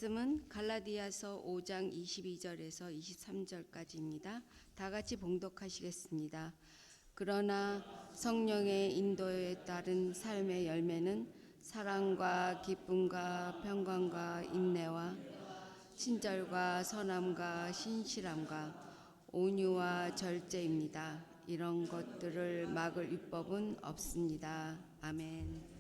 말씀은 갈라디아서 5장 22절에서 23절까지입니다. 다 같이 봉독하시겠습니다. 그러나 성령의 인도에 따른 삶의 열매는 사랑과 기쁨과 평강과 인내와 친절과 선함과 신실함과 온유와 절제입니다. 이런 것들을 막을 율법은 없습니다. 아멘.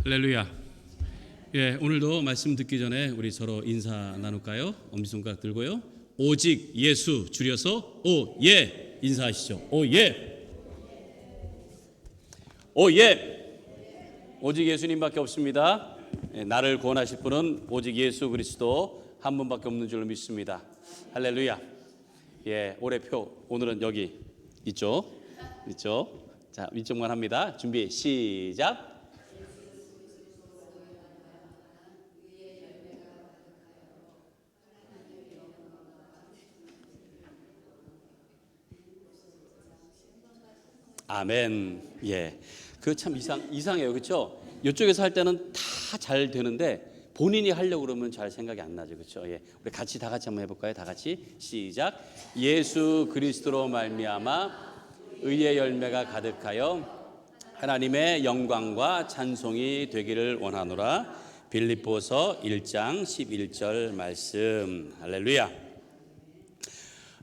할렐루야. 예, 오늘도 말씀 듣기 전에 우리 서로 인사 나눌까요? 엄지손가락 들고요. 오직 예수 줄여서 오예 인사하시죠. 오예. 오예. 오직 예수님밖에 없습니다. 예, 나를 구원하실 분은 오직 예수 그리스도 한 분밖에 없는 줄로 믿습니다. 할렐루야. 예, 올해표 오늘은 여기 있죠. 자, 위쪽만 합니다. 준비 시작. 아멘. 예. 그 참 이상해요. 그렇죠? 이쪽에서 할 때는 다 잘 되는데 본인이 하려고 그러면 잘 생각이 안 나죠. 그렇죠? 예. 우리 다 같이 한번 해 볼까요? 다 같이. 시작. 예수 그리스도로 말미암아 의의 열매가 가득하여 하나님의 영광과 찬송이 되기를 원하노라. 빌립보서 1장 11절 말씀. 할렐루야.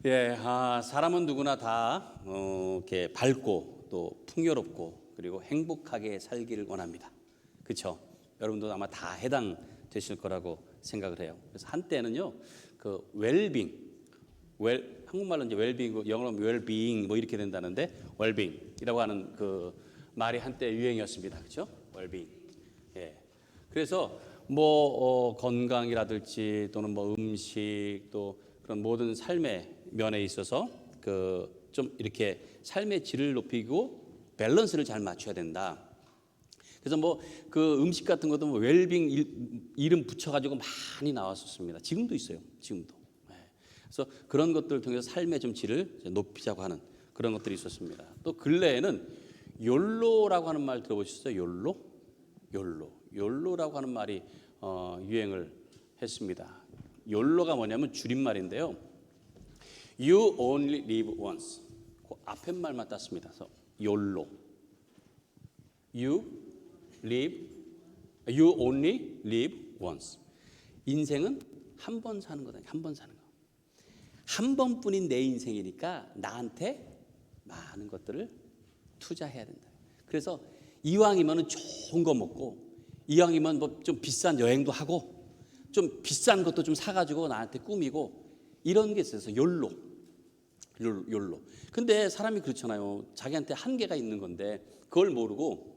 예, 사람은 누구나 다 이렇게 밝고 또 풍요롭고 그리고 행복하게 살기를 원합니다. 그렇죠? 여러분도 아마 다 해당되실 거라고 생각을 해요. 그래서 한때는요, 그 웰빙, 한국말로 이제 웰빙, 영어로 웰빙 뭐 이렇게 된다는데 웰빙이라고 하는 그 말이 한때 유행이었습니다. 그렇죠? 웰빙. 예. 그래서 뭐 건강이라든지 또는 뭐 음식 또 그런 모든 삶의 면에 있어서 그 좀 이렇게 삶의 질을 높이고 밸런스를 잘 맞춰야 된다. 그래서 뭐 그 음식 같은 것도 뭐 웰빙 이름 붙여가지고 많이 나왔었습니다. 지금도 있어요. 지금도. 그래서 그런 것들을 통해서 삶의 좀 질을 높이자고 하는 그런 것들이 있었습니다. 또 근래에는 욜로라고 하는 말 들어보셨어요? 욜로라고 하는 말이 유행을 했습니다. 욜로가 뭐냐면 줄임말인데요. You only live once. 그 앞에 말만 땄습니다. 그래서 욜로. You only live once. 인생은 한 번 사는 거다. 한 번 사는 거. 한 번뿐인 내 인생이니까 나한테 많은 것들을 투자해야 된다. 그래서 이왕이면 좋은 거 먹고 이왕이면 뭐 좀 비싼 여행도 하고 좀 비싼 것도 좀 사가지고 나한테 꾸미고 이런 게 있어서 욜로. 근데 사람이 그렇잖아요. 자기한테 한계가 있는 건데 그걸 모르고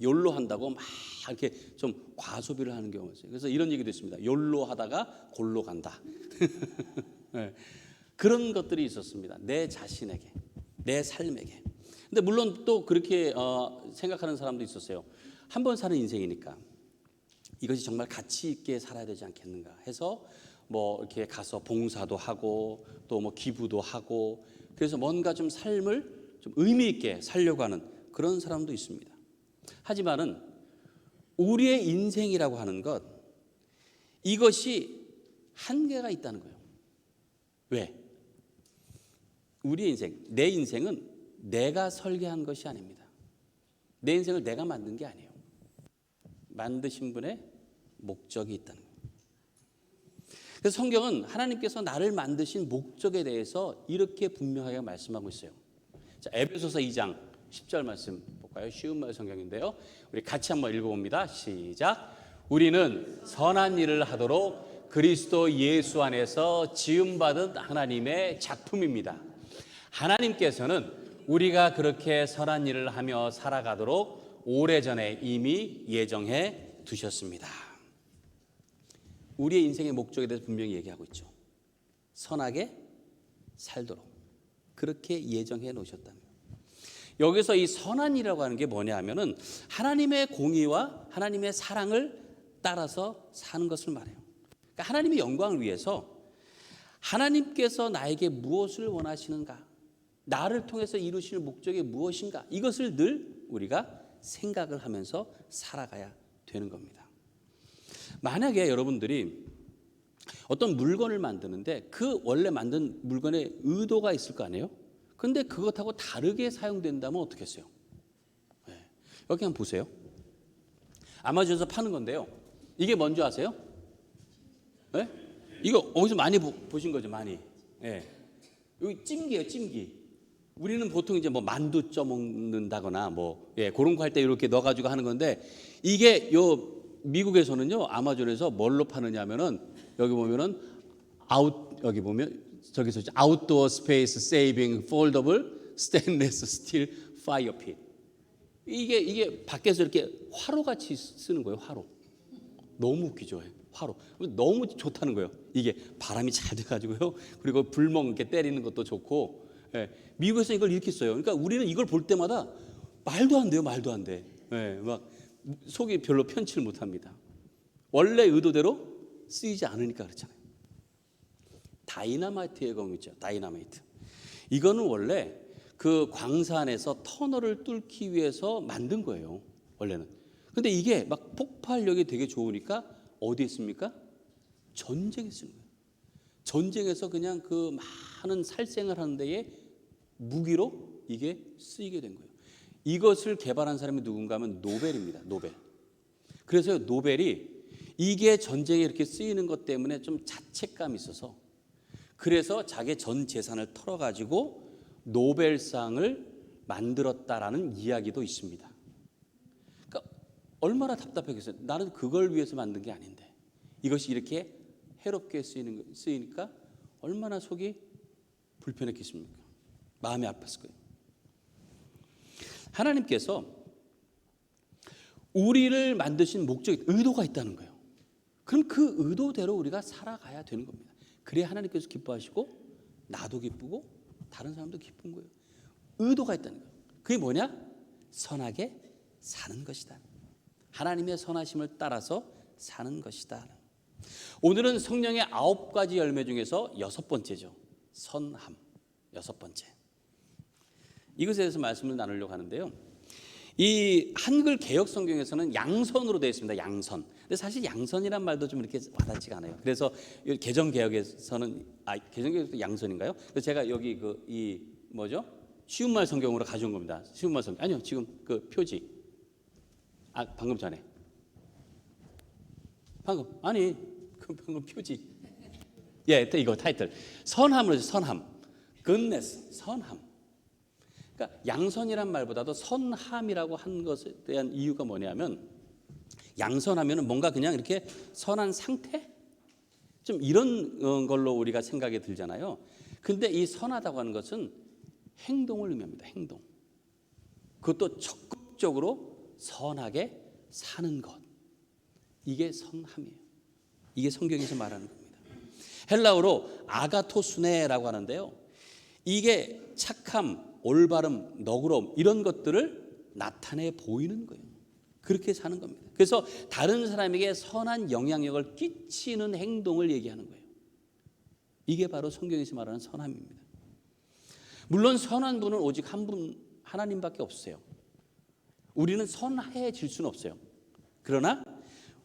욜로 한다고 막 이렇게 좀 과소비를 하는 경우가 있어요. 그래서 이런 얘기도 있습니다. 욜로 하다가 골로 간다. 네. 그런 것들이 있었습니다. 내 자신에게, 내 삶에게. 근데 물론 또 그렇게 생각하는 사람도 있었어요. 한 번 사는 인생이니까 이것이 정말 가치 있게 살아야 되지 않겠는가 해서 뭐 이렇게 가서 봉사도 하고 또 뭐 기부도 하고 그래서 뭔가 좀 삶을 좀 의미 있게 살려고 하는 그런 사람도 있습니다. 하지만은 우리의 인생이라고 하는 것 이것이 한계가 있다는 거예요. 왜? 우리의 인생, 내 인생은 내가 설계한 것이 아닙니다. 내 인생을 내가 만든 게 아니에요. 만드신 분의 목적이 있다는 거예요. 그래서 성경은 하나님께서 나를 만드신 목적에 대해서 이렇게 분명하게 말씀하고 있어요. 자, 에베소서 2장 10절 말씀 볼까요? 쉬운 말 성경인데요. 우리 같이 한번 읽어봅니다. 시작. 우리는 선한 일을 하도록 그리스도 예수 안에서 지음받은 하나님의 작품입니다. 하나님께서는 우리가 그렇게 선한 일을 하며 살아가도록 오래전에 이미 예정해 두셨습니다. 우리의 인생의 목적에 대해서 분명히 얘기하고 있죠. 선하게 살도록 그렇게 예정해 놓으셨다는 거예요. 여기서 이 선한 일이라고 하는 게 뭐냐 하면은 하나님의 공의와 하나님의 사랑을 따라서 사는 것을 말해요. 그러니까 하나님의 영광을 위해서 하나님께서 나에게 무엇을 원하시는가 나를 통해서 이루실 목적이 무엇인가? 이것을 늘 우리가 생각을 하면서 살아가야 되는 겁니다. 만약에 여러분들이 어떤 물건을 만드는데 그 원래 만든 물건에 의도가 있을 거 아니에요? 근데 그것하고 다르게 사용된다면 어떻겠어요? 네. 여기 한번 보세요. 아마존에서 파는 건데요. 이게 뭔지 아세요? 네? 이거 어디서 많이 보신 거죠, 많이. 네. 여기 찜기예요, 찜기. 우리는 보통 이제 뭐 만두 쪄 먹는다거나 뭐 그런 거 할 때 이렇게 넣어가지고 하는 건데 이게 미국에서는요 아마존에서 뭘로 파느냐면은 여기 보면은 여기 보면 저기서 아웃도어 스페이스 세이빙 폴더블 스테인리스 스틸 파이어 핏. 이게 밖에서 이렇게 화로 같이 쓰는 거예요, 화로. 너무 웃기죠, 화로. 너무 좋다는 거예요. 이게 바람이 잘 돼가지고요. 그리고 불멍 이렇게 때리는 것도 좋고. 미국에서 이걸 이렇게 써요. 그러니까 우리는 이걸 볼 때마다 말도 안 돼요, 말도 안 돼. 막 속이 별로 편치를 못합니다. 원래 의도대로 쓰이지 않으니까 그렇잖아요. 다이너마이트의 경우 있죠. 다이너마이트. 이거는 원래 그 광산에서 터널을 뚫기 위해서 만든 거예요. 원래는. 근데 이게 막 폭발력이 되게 좋으니까 어디에 씁니까? 전쟁에 쓰는 거예요. 전쟁에서 그냥 그 많은 살생을 하는 데에 무기로 이게 쓰이게 된 거예요. 이것을 개발한 사람이 누군가 하면 노벨입니다. 노벨. 그래서 노벨이 이게 전쟁에 이렇게 쓰이는 것 때문에 좀 자책감이 있어서 그래서 자기 전 재산을 털어가지고 노벨상을 만들었다라는 이야기도 있습니다. 그러니까 얼마나 답답하겠어요. 나는 그걸 위해서 만든 게 아닌데 이것이 이렇게 해롭게 쓰이니까 얼마나 속이 불편했겠습니까? 마음이 아팠을 거예요. 하나님께서 우리를 만드신 목적이 의도가 있다는 거예요. 그럼 그 의도대로 우리가 살아가야 되는 겁니다. 그래야 하나님께서 기뻐하시고 나도 기쁘고 다른 사람도 기쁜 거예요. 의도가 있다는 거예요. 그게 뭐냐? 선하게 사는 것이다. 하나님의 선하심을 따라서 사는 것이다. 오늘은 성령의 9가지 열매 중에서 6번째죠. 선함. 6번째. 이것에 대해서 말씀을 나누려고 하는데요. 이 한글 개역 성경에서는 양선으로 되어 있습니다. 양선. 근데 사실 양선이란 말도 좀 이렇게 와닿지가 않아요. 그래서 개정 개역에서는 개정 개역도 양선인가요? 그래서 제가 여기 이 뭐죠? 쉬운 말 성경으로 가져온 겁니다. 쉬운 말 성경. 아니요, 지금 그 표지. 방금 전에. 방금 표지. 이거 타이틀. 선함으로 해서 선함. goodness, 선함. 그러니까 양선이란 말보다도 선함이라고 한 것에 대한 이유가 뭐냐면 양선하면은 뭔가 그냥 이렇게 선한 상태? 좀 이런 걸로 우리가 생각이 들잖아요. 근데 이 선하다고 하는 것은 행동을 의미합니다. 행동. 그것도 적극적으로 선하게 사는 것. 이게 선함이에요. 이게 성경에서 말하는 겁니다. 헬라어로 아가토스네라고 하는데요. 이게 착함, 올바름, 너그러움 이런 것들을 나타내 보이는 거예요. 그렇게 사는 겁니다. 그래서 다른 사람에게 선한 영향력을 끼치는 행동을 얘기하는 거예요. 이게 바로 성경에서 말하는 선함입니다. 물론 선한 분은 오직 한 분, 하나님밖에 없어요. 우리는 선해질 수는 없어요. 그러나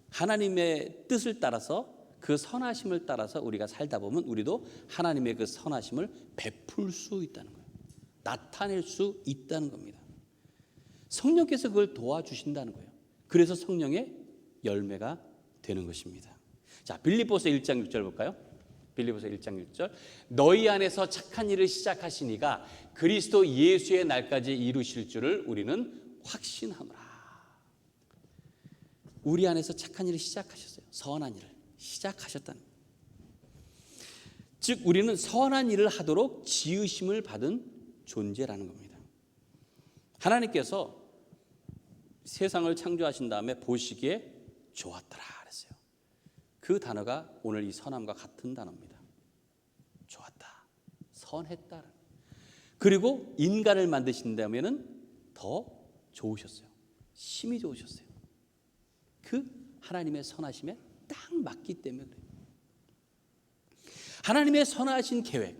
하나님의 뜻을 따라서 그 선하심을 따라서 우리가 살다 보면 우리도 하나님의 그 선하심을 베풀 수 있다는 거예요. 나타낼 수 있다는 겁니다. 성령께서 그걸 도와주신다는 거예요. 그래서 성령의 열매가 되는 것입니다. 자, 빌립보서 1장 6절 볼까요? 빌립보서 1장 6절. 너희 안에서 착한 일을 시작하시니가 그리스도 예수의 날까지 이루실 줄을 우리는 확신하노라. 우리 안에서 착한 일을 시작하셨어요. 선한 일을 시작하셨다는 거예요. 즉 우리는 선한 일을 하도록 지으심을 받은 존재라는 겁니다. 하나님께서 세상을 창조하신 다음에 보시기에 좋았더라 그랬어요. 그 단어가 오늘 이 선함과 같은 단어입니다. 좋았다, 선했다. 그리고 인간을 만드신 다음에는 더 좋으셨어요. 심히 좋으셨어요. 그 하나님의 선하심에 딱 맞기 때문에 그래요. 하나님의 선하신 계획,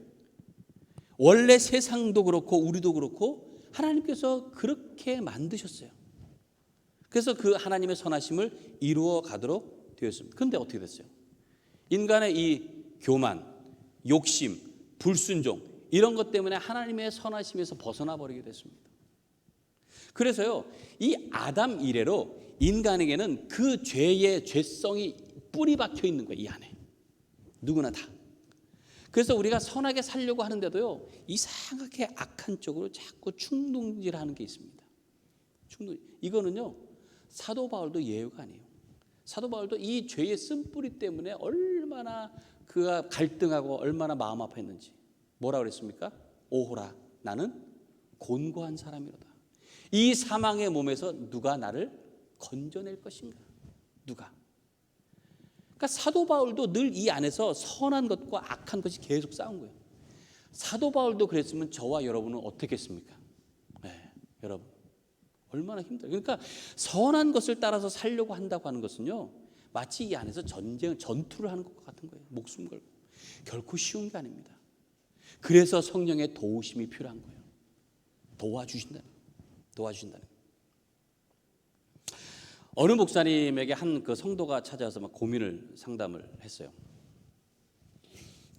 원래 세상도 그렇고 우리도 그렇고 하나님께서 그렇게 만드셨어요. 그래서 그 하나님의 선하심을 이루어 가도록 되었습니다. 그런데 어떻게 됐어요? 인간의 이 교만, 욕심, 불순종 이런 것 때문에 하나님의 선하심에서 벗어나 버리게 됐습니다. 그래서요, 이 아담 이래로 인간에게는 그 죄의 죄성이 뿌리 박혀 있는 거예요. 이 안에 누구나 다. 그래서 우리가 선하게 살려고 하는데도요, 이상하게 악한 쪽으로 자꾸 충동질하는 게 있습니다. 이거는요, 사도 바울도 예외가 아니에요. 사도 바울도 이 죄의 쓴뿌리 때문에 얼마나 그가 갈등하고 얼마나 마음 아파했는지. 뭐라 그랬습니까? 오호라, 나는 곤고한 사람이로다. 이 사망의 몸에서 누가 나를 건져낼 것인가? 누가? 그러니까 사도 바울도 늘 이 안에서 선한 것과 악한 것이 계속 싸운 거예요. 사도 바울도 그랬으면 저와 여러분은 어떻겠습니까? 네, 여러분 얼마나 힘들어요. 그러니까 선한 것을 따라서 살려고 한다고 하는 것은요, 마치 이 안에서 전투를 하는 것 같은 거예요. 목숨 걸고. 결코 쉬운 게 아닙니다. 그래서 성령의 도우심이 필요한 거예요. 도와주신다는 거예요. 어느 목사님에게 한 그 성도가 찾아와서 막 고민을 상담을 했어요.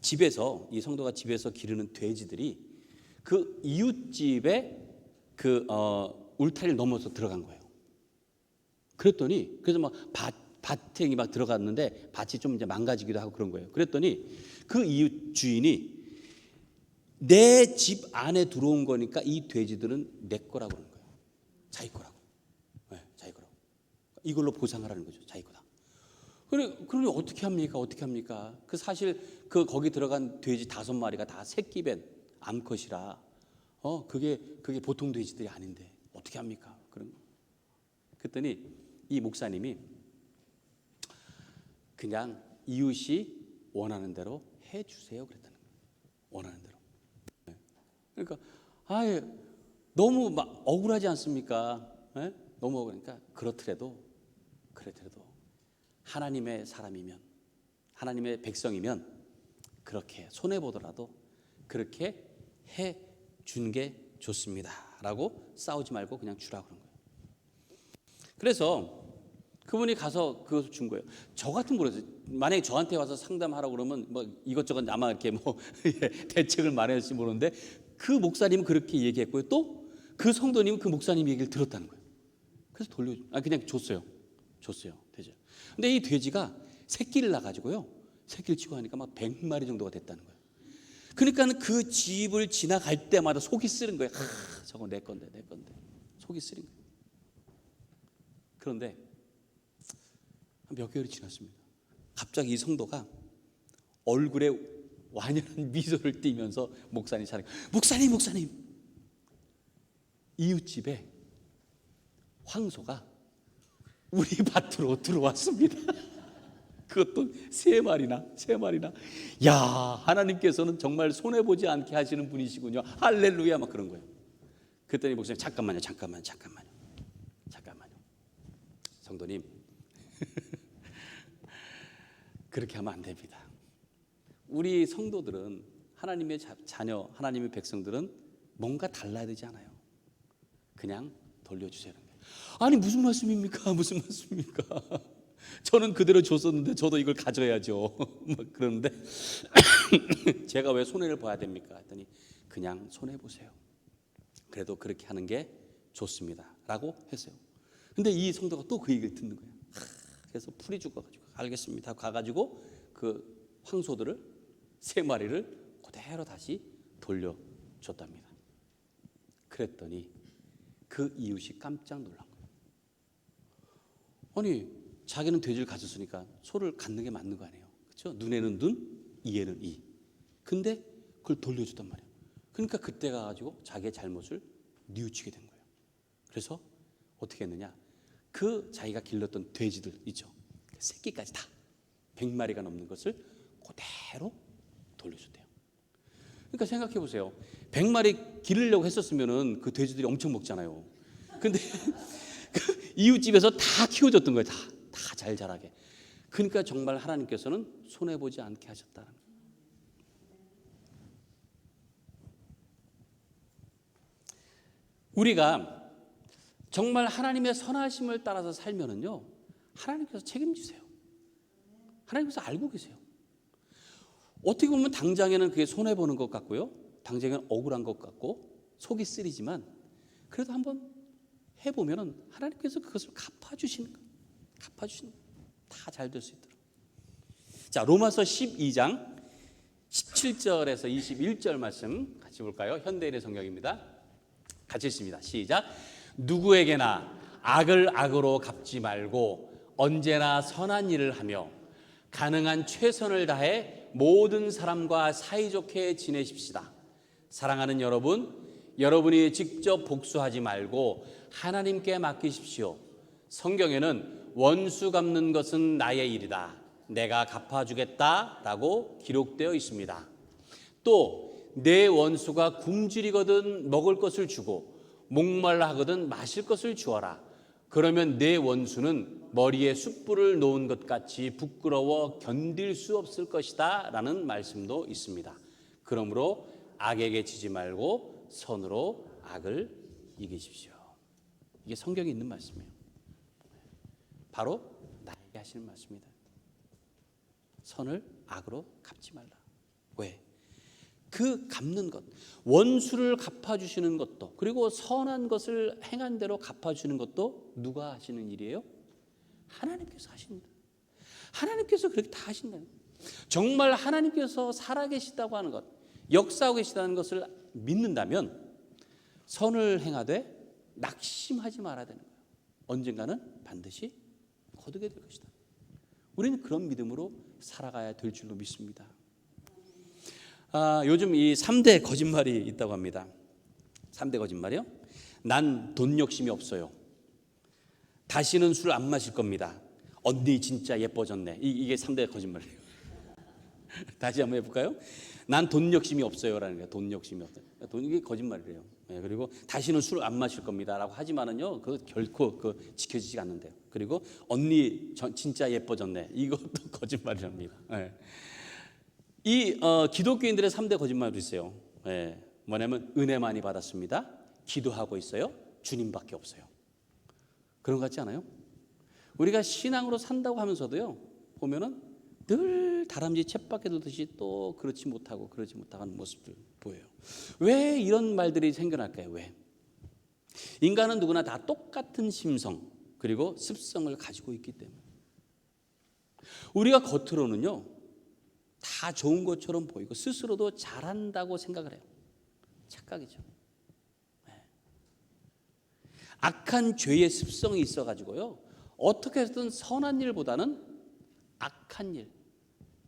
집에서, 이 성도가 집에서 기르는 돼지들이 그 이웃집에 그 울타리를 넘어서 들어간 거예요. 그랬더니 그래서 막 밭에 막 들어갔는데 밭이 좀 이제 망가지기도 하고 그런 거예요. 그랬더니 그 이웃 주인이 내 집 안에 들어온 거니까 이 돼지들은 내 거라고 그러는 거예요. 자기 거라고. 네, 자기 거라고. 이걸로 보상하라는 거죠. 자기 거다. 그러니 어떻게 합니까? 그 사실 그 거기 들어간 돼지 5마리가 다 새끼 밴 암컷이라 그게 보통 돼지들이 아닌데 어떻게 합니까? 그런 거. 그랬더니 이 목사님이 그냥 이웃이 원하는 대로 해 주세요 그랬다는 거예요. 원하는 대로. 네. 그러니까 너무 막 억울하지 않습니까? 네? 너무 억울하니까 그렇더라도 하나님의 사람이면, 하나님의 백성이면 그렇게 손해 보더라도 그렇게 해 주는 게 좋습니다라고 싸우지 말고 그냥 주라 그런 거예요. 그래서 그분이 가서 그것을 준 거예요. 저 같은 거라서 만약에 저한테 와서 상담하라고 그러면 뭐 이것저것 아마 이렇게 뭐 대책을 마련할지 모르는데 그 목사님은 그렇게 얘기했고요. 또 그 성도님은 그 목사님 얘기를 들었다는 거예요. 그래서 그냥 줬어요. 돼지. 근데 이 돼지가 새끼를 낳아가지고요. 새끼를 치고 하니까 막 100마리 정도가 됐다는 거예요. 그러니까 그 집을 지나갈 때마다 속이 쓰린 거예요. 저거 내 건데. 속이 쓰린 거예요. 그런데 몇 개월이 지났습니다. 갑자기 이 성도가 얼굴에 완연한 미소를 띠면서 목사님 이웃집에 황소가 우리 밭으로 들어왔습니다. 그것도 3마리나. 야, 하나님께서는 정말 손해보지 않게 하시는 분이시군요. 할렐루야 막 그런 거예요. 그랬더니 목사님 잠깐만요. 성도님 그렇게 하면 안 됩니다. 우리 성도들은 하나님의 자녀, 하나님의 백성들은 뭔가 달라야 되지 않아요. 그냥 돌려주세요. 아니 무슨 말씀입니까? 저는 그대로 줬었는데 저도 이걸 가져야죠. 그런데 제가 왜 손해를 봐야 됩니까? 했더니 그냥 손해 보세요. 그래도 그렇게 하는 게 좋습니다. 라고 했어요. 근데 이 성도가 또 그 얘기를 듣는 거예요. 그래서 풀이 죽어가지고 알겠습니다. 가가지고 그 황소들을 3마리를 그대로 다시 돌려줬답니다. 그랬더니 그 이웃이 깜짝 놀란 거예요. 아니 자기는 돼지를 가졌으니까 소를 갖는 게 맞는 거 아니에요. 그렇죠? 눈에는 눈, 이에는 이. 근데 그걸 돌려줬단 말이에요. 그러니까 그때 가가지고 자기의 잘못을 뉘우치게 된 거예요. 그래서 어떻게 했느냐? 그 자기가 길렀던 돼지들 있죠. 새끼까지 다 100마리가 넘는 것을 그대로 돌려줬대요. 그러니까 생각해 보세요. 100마리 기르려고 했었으면은 그 돼지들이 엄청 먹잖아요. 근데 그 이웃집에서 다 키워줬던 거예요. 다 잘 자라게. 그러니까 정말 하나님께서는 손해 보지 않게 하셨다는 거예요. 우리가 정말 하나님의 선하심을 따라서 살면은요, 하나님께서 책임지세요. 하나님께서 알고 계세요. 어떻게 보면 당장에는 그게 손해보는 것 같고요, 당장에는 억울한 것 같고 속이 쓰리지만, 그래도 한번 해보면은 하나님께서 그것을 갚아주시는 거예요. 갚아주시는 거예요. 다 잘 될 수 있도록. 자, 로마서 12장 17절에서 21절 말씀 같이 볼까요? 현대인의 성경입니다. 같이 읽습니다. 시작. 누구에게나 악을 악으로 갚지 말고 언제나 선한 일을 하며 가능한 최선을 다해 모든 사람과 사이좋게 지내십시다. 사랑하는 여러분, 여러분이 직접 복수하지 말고 하나님께 맡기십시오. 성경에는 원수 갚는 것은 나의 일이다, 내가 갚아주겠다라고 기록되어 있습니다. 또 내 원수가 굶주리거든 먹을 것을 주고 목말라 하거든 마실 것을 주어라. 그러면 내 원수는 머리에 숯불을 놓은 것 같이 부끄러워 견딜 수 없을 것이다 라는 말씀도 있습니다. 그러므로 악에게 지지 말고 선으로 악을 이기십시오. 이게 성경에 있는 말씀이에요. 바로 나에게 하시는 말씀입니다. 선을 악으로 갚지 말라. 왜? 그 갚는 것, 원수를 갚아주시는 것도, 그리고 선한 것을 행한 대로 갚아주는 것도 누가 하시는 일이에요? 하나님께서 하십니다. 하나님께서 그렇게 다 하신다는 거예요. 정말 하나님께서 살아계시다고 하는 것, 역사하고 계시다는 것을 믿는다면 선을 행하되 낙심하지 말아야 되는 거예요. 언젠가는 반드시 거두게 될 것이다. 우리는 그런 믿음으로 살아가야 될 줄로 믿습니다. 요즘 이 3대 거짓말이 있다고 합니다. 3대 거짓말이요? 난 돈 욕심이 없어요. 다시는 술 안 마실 겁니다. 언니 진짜 예뻐졌네. 이게 3대 거짓말이에요. 다시 한번 해볼까요? 난 돈 욕심이 없어요라는 거예요. 돈 욕심이 없어요. 이게 거짓말이래요. 그리고 다시는 술 안 마실 겁니다라고 하지만은요, 그 결코 지켜지지 않는데요. 그리고 언니 진짜 예뻐졌네. 이것도 거짓말이랍니다. 이 기독교인들의 3대 거짓말도 있어요. 뭐냐면 은혜 많이 받았습니다. 기도하고 있어요. 주님밖에 없어요. 그런 것 같지 않아요? 우리가 신앙으로 산다고 하면서도요, 보면은 늘 다람쥐 쳇바퀴 돌듯이 또 그렇지 못하고 하는 모습들 보여요. 왜 이런 말들이 생겨날까요? 왜? 인간은 누구나 다 똑같은 심성 그리고 습성을 가지고 있기 때문에 우리가 겉으로는요 다 좋은 것처럼 보이고 스스로도 잘한다고 생각을 해요. 착각이죠. 악한 죄의 습성이 있어가지고요, 어떻게 해서든 선한 일보다는 악한 일,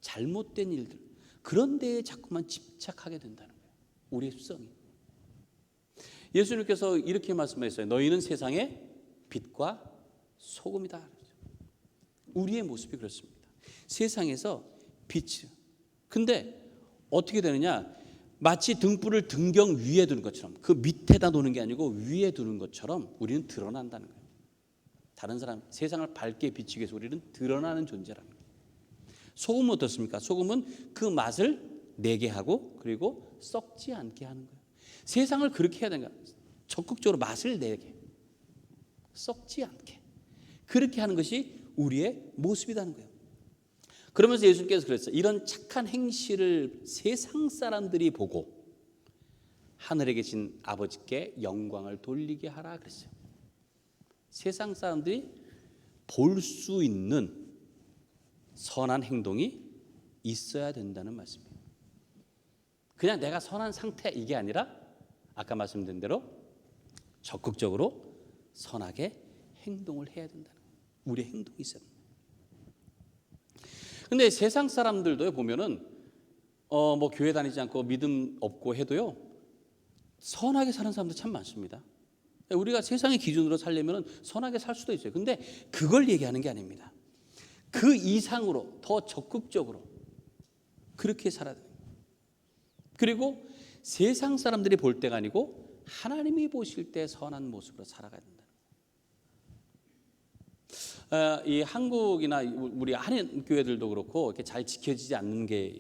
잘못된 일들, 그런 데에 자꾸만 집착하게 된다는 거예요. 우리의 습성이. 예수님께서 이렇게 말씀하셨어요. 너희는 세상의 빛과 소금이다. 우리의 모습이 그렇습니다. 세상에서 빛이. 근데 어떻게 되느냐? 마치 등불을 등경 위에 두는 것처럼, 그 밑에다 놓는 게 아니고 위에 두는 것처럼 우리는 드러난다는 거예요. 다른 사람, 세상을 밝게 비추기 위해서 우리는 드러나는 존재라는 거예요. 소금은 어떻습니까? 소금은 그 맛을 내게 하고 그리고 썩지 않게 하는 거예요. 세상을 그렇게 해야 되는 거예요. 적극적으로 맛을 내게, 썩지 않게, 그렇게 하는 것이 우리의 모습이라는 거예요. 그러면서 예수님께서 그랬어요. 이런 착한 행실을 세상 사람들이 보고 하늘에 계신 아버지께 영광을 돌리게 하라 그랬어요. 세상 사람들이 볼 수 있는 선한 행동이 있어야 된다는 말씀이에요. 그냥 내가 선한 상태 이게 아니라 아까 말씀드린 대로 적극적으로 선하게 행동을 해야 된다는 거예요. 우리의 행동이 있어야 됩니다. 근데 세상 사람들도 보면은 뭐 교회 다니지 않고 믿음 없고 해도요 선하게 사는 사람들 참 많습니다. 우리가 세상의 기준으로 살려면 선하게 살 수도 있어요. 근데 그걸 얘기하는 게 아닙니다. 그 이상으로 더 적극적으로 그렇게 살아야 돼요. 그리고 세상 사람들이 볼 때가 아니고 하나님이 보실 때 선한 모습으로 살아가야 된다. 이 한국이나 우리 한인 교회들도 그렇고 이렇게 잘 지켜지지 않는 게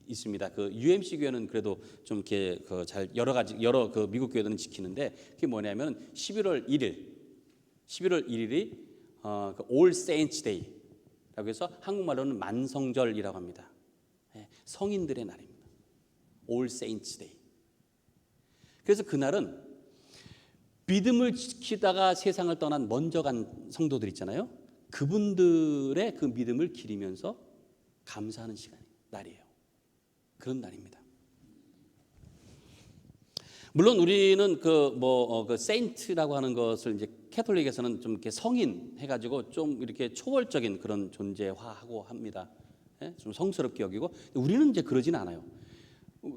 있습니다. 그 UMC 교회는 그래도 좀 이렇게 잘 여러 그 미국 교회들은 지키는데 그게 뭐냐면 11월 1일이 그 All Saints Day라고 해서 한국말로는 만성절이라고 합니다. 성인들의 날입니다. All Saints Day. 그래서 그날은 믿음을 지키다가 세상을 떠난 먼저 간 성도들 있잖아요. 그분들의 그 믿음을 기리면서 감사하는 날이에요. 그런 날입니다. 물론 우리는 그 세인트라고 하는 것을 이제 캐톨릭에서는 좀 이렇게 성인 해가지고 좀 이렇게 초월적인 그런 존재화하고 합니다. 좀 성스럽게 여기고 우리는 이제 그러진 않아요.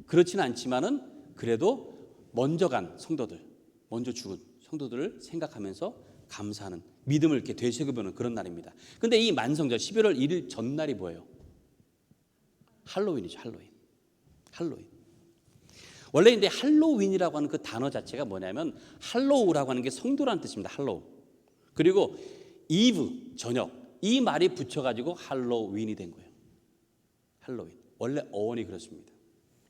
그렇지는 않지만은 그래도 먼저 간 성도들, 먼저 죽은 성도들을 생각하면서 감사하는 믿음을 이렇게 되새겨보는 그런 날입니다. 근데 이 만성절 11월 1일 전날이 뭐예요? 할로윈이죠. 할로윈. 원래 근데 할로윈이라고 하는 그 단어 자체가 뭐냐면 할로우라고 하는 게 성도라는 뜻입니다. 할로우. 그리고 이브 저녁 이 말이 붙여가지고 할로윈이 된 거예요. 할로윈. 원래 어원이 그렇습니다.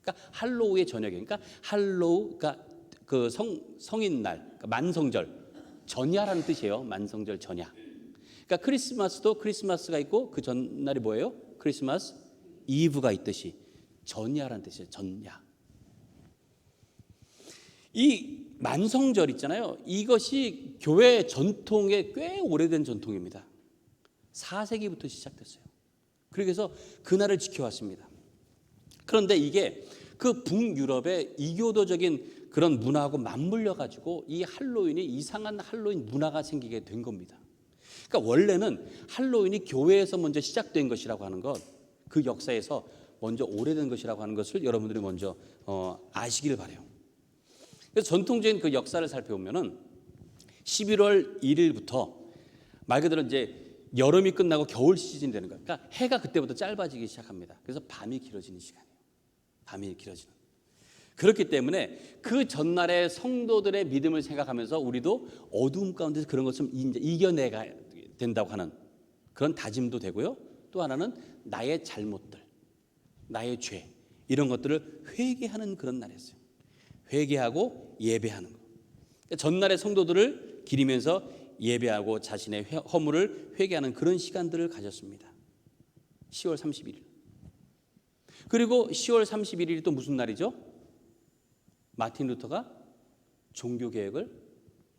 그러니까 할로우의 저녁이에요. 그러니까 할로우, 그러니까 그 성인날, 그러니까 만성절 전야라는 뜻이에요. 만성절 전야. 그러니까 크리스마스도 크리스마스가 있고 그 전날이 뭐예요? 크리스마스 이브가 있듯이 전야라는 뜻이에요. 전야. 이 만성절 있잖아요. 이것이 교회 전통의 꽤 오래된 전통입니다. 4세기부터 시작됐어요. 그래서 그날을 지켜왔습니다. 그런데 이게 그 북유럽의 이교도적인 그런 문화하고 맞물려 가지고 이 할로윈이 이상한 할로윈 문화가 생기게 된 겁니다. 그러니까 원래는 할로윈이 교회에서 먼저 시작된 것이라고 하는 것, 그 역사에서 먼저 오래된 것이라고 하는 것을 여러분들이 먼저 아시길 바라요. 그래서 전통적인 그 역사를 살펴보면은 11월 1일부터 말 그대로 이제 여름이 끝나고 겨울 시즌이 되는 거예요. 그러니까 해가 그때부터 짧아지기 시작합니다. 그래서 밤이 길어지는 시간이에요. 밤이 길어지는. 그렇기 때문에 그 전날의 성도들의 믿음을 생각하면서 우리도 어두움 가운데서 그런 것을 이제 이겨내야 된다고 하는 그런 다짐도 되고요. 또 하나는 나의 잘못들, 나의 죄 이런 것들을 회개하는 그런 날이었어요. 회개하고 예배하는 것. 전날의 성도들을 기리면서 예배하고 자신의 허물을 회개하는 그런 시간들을 가졌습니다. 10월 31일. 그리고 10월 31일이 또 무슨 날이죠? 마틴 루터가 종교개혁을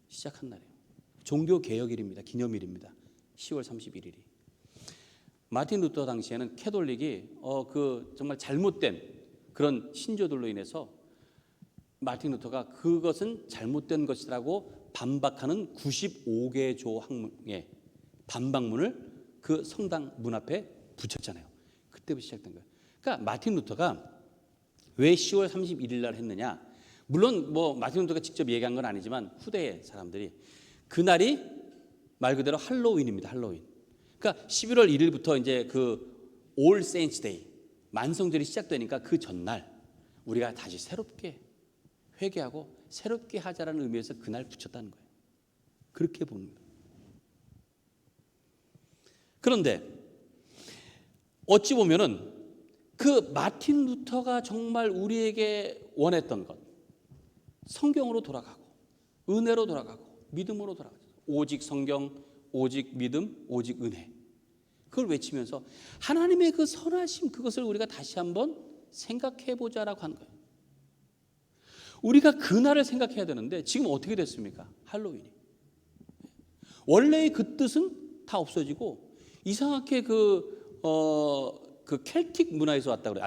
시작한 날이에요. 종교개혁일입니다. 기념일입니다. 10월 31일이. 마틴 루터 당시에는 캐톨릭이 그 정말 잘못된 그런 신조들로 인해서 마틴 루터가 그것은 잘못된 것이라고 반박하는 95개 조항의 반박문을 그 성당 문 앞에 붙였잖아요. 그때부터 시작된 거예요. 그러니까 마틴 루터가 왜 10월 31일 날 했느냐? 물론 뭐 마틴 루터가 직접 얘기한 건 아니지만 후대의 사람들이 그날이 말 그대로 할로윈입니다. 할로윈. 그러니까 11월 1일부터 이제 그 All Saints Day 만성절이 시작되니까 그 전날 우리가 다시 새롭게 회개하고 새롭게 하자라는 의미에서 그날 붙였다는 거예요. 그렇게 봅니다. 그런데 어찌 보면은 그 마틴 루터가 정말 우리에게 원했던 것, 성경으로 돌아가고 은혜로 돌아가고 믿음으로 돌아가고 오직 성경, 오직 믿음, 오직 은혜. 그걸 외치면서 하나님의 그 선하심 그것을 우리가 다시 한번 생각해 보자라고 한 거예요. 우리가 그날을 생각해야 되는데 지금 어떻게 됐습니까? 할로윈이. 원래의 그 뜻은 다 없어지고 이상하게 그 켈틱 문화에서 왔다고 그래요.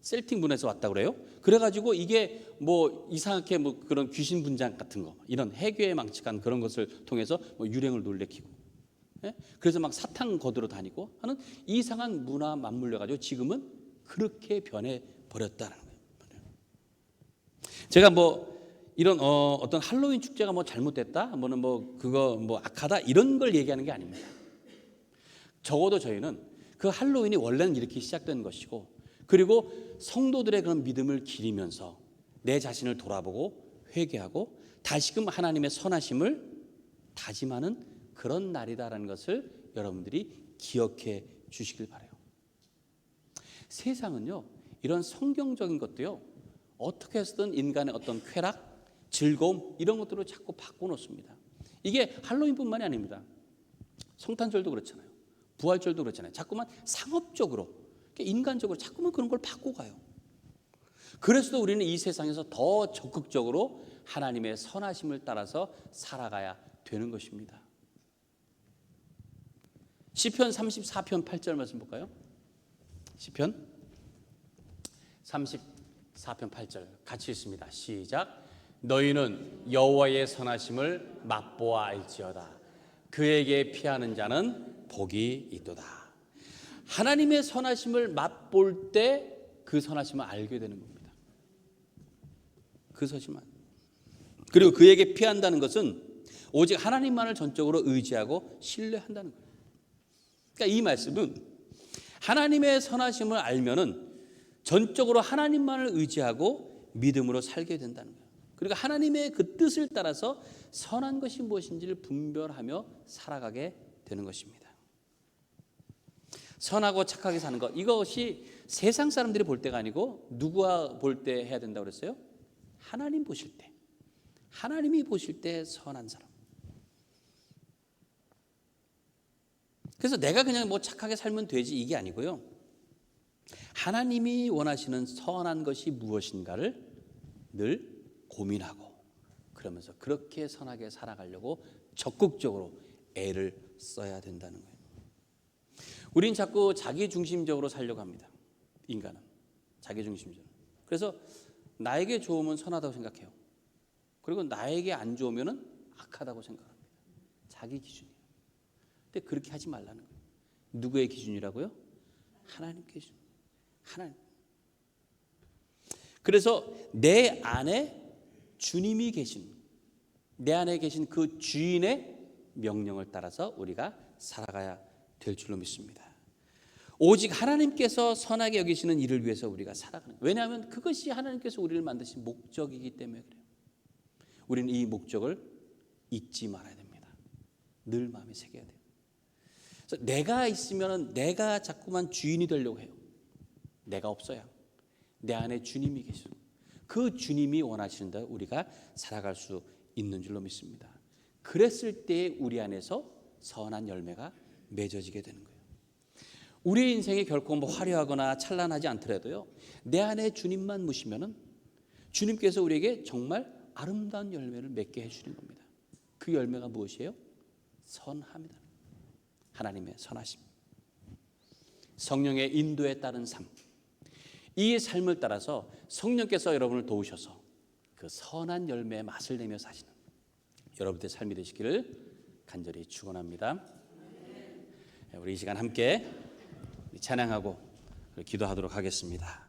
셀틱 문화에서 왔다고 그래요. 그래가지고 이게 뭐 이상하게 뭐 그런 귀신 분장 같은 거 이런 해괴에 망측한 그런 것을 통해서 뭐 유령을 놀래키고 그래서 막 사탕 거두러 다니고 하는 이상한 문화 맞물려가지고 지금은 그렇게 변해버렸다는 거예요. 제가 뭐 이런 어떤 할로윈 축제가 뭐 잘못됐다, 뭐는 뭐 그거 뭐 악하다 이런 걸 얘기하는 게 아닙니다. 적어도 저희는 그 할로윈이 원래는 이렇게 시작된 것이고, 그리고 성도들의 그런 믿음을 기리면서 내 자신을 돌아보고 회개하고 다시금 하나님의 선하심을 다짐하는 그런 날이다라는 것을 여러분들이 기억해 주시길 바라요. 세상은요, 이런 성경적인 것도요, 어떻게 해서든 인간의 어떤 쾌락, 즐거움 이런 것들로 자꾸 바꿔놓습니다. 이게 할로윈뿐만이 아닙니다. 성탄절도 그렇잖아요. 부활절도 그렇잖아요. 자꾸만 상업적으로, 인간적으로 자꾸만 그런 걸 바꿔가요. 그래서도 우리는 이 세상에서 더 적극적으로 하나님의 선하심을 따라서 살아가야 되는 것입니다. 시편 34편 8절 말씀 볼까요? 시편 34편 8절 같이 읽습니다. 시작. 너희는 여호와의 선하심을 맛보아 알지어다. 그에게 피하는 자는 복이 있도다. 하나님의 선하심을 맛볼 때 그 선하심을 알게 되는 겁니다. 그 선하심만. 그리고 그에게 피한다는 것은 오직 하나님만을 전적으로 의지하고 신뢰한다는 거예요. 그러니까 이 말씀은 하나님의 선하심을 알면은 전적으로 하나님만을 의지하고 믿음으로 살게 된다는 거예요. 그리고 하나님의 그 뜻을 따라서 선한 것이 무엇인지를 분별하며 살아가게 되는 것입니다. 선하고 착하게 사는 것, 이것이 세상 사람들이 볼 때가 아니고 누가 볼 때 해야 된다고 그랬어요? 하나님 보실 때, 하나님이 보실 때 선한 사람. 그래서 내가 그냥 뭐 착하게 살면 되지 이게 아니고요, 하나님이 원하시는 선한 것이 무엇인가를 늘 고민하고 그러면서 그렇게 선하게 살아가려고 적극적으로 애를 써야 된다는 거예요. 우린 자꾸 자기중심적으로 살려고 합니다. 인간은 자기중심적으로. 그래서 나에게 좋으면 선하다고 생각해요. 그리고 나에게 안 좋으면 악하다고 생각합니다. 자기 기준이에요. 근데 그렇게 하지 말라는 거예요. 누구의 기준이라고요? 하나님 기준. 하나님. 그래서 내 안에 주님이 계신, 내 안에 계신 그 주인의 명령을 따라서 우리가 살아가야 될 줄로 믿습니다. 오직 하나님께서 선하게 여기시는 일을 위해서 우리가 살아가는 거예요. 왜냐하면 그것이 하나님께서 우리를 만드신 목적이기 때문에 그래요. 우리는 이 목적을 잊지 말아야 됩니다. 늘 마음에 새겨야 돼요. 그래서 내가 있으면 내가 자꾸만 주인이 되려고 해요. 내가 없어야 내 안에 주님이 계시고 그 주님이 원하시는 대로 우리가 살아갈 수 있는 줄로 믿습니다. 그랬을 때 우리 안에서 선한 열매가 맺어지게 되는 거예요. 우리의 인생이 결코 뭐 화려하거나 찬란하지 않더라도요, 내 안에 주님만 모시면은 주님께서 우리에게 정말 아름다운 열매를 맺게 해주는 겁니다. 그 열매가 무엇이에요? 선함이다. 하나님의 선하심, 성령의 인도에 따른 삶, 이 삶을 따라서 성령께서 여러분을 도우셔서 그 선한 열매의 맛을 내며 사시는 여러분들의 삶이 되시기를 간절히 축원합니다. 우리 이 시간 함께 찬양하고 기도하도록 하겠습니다.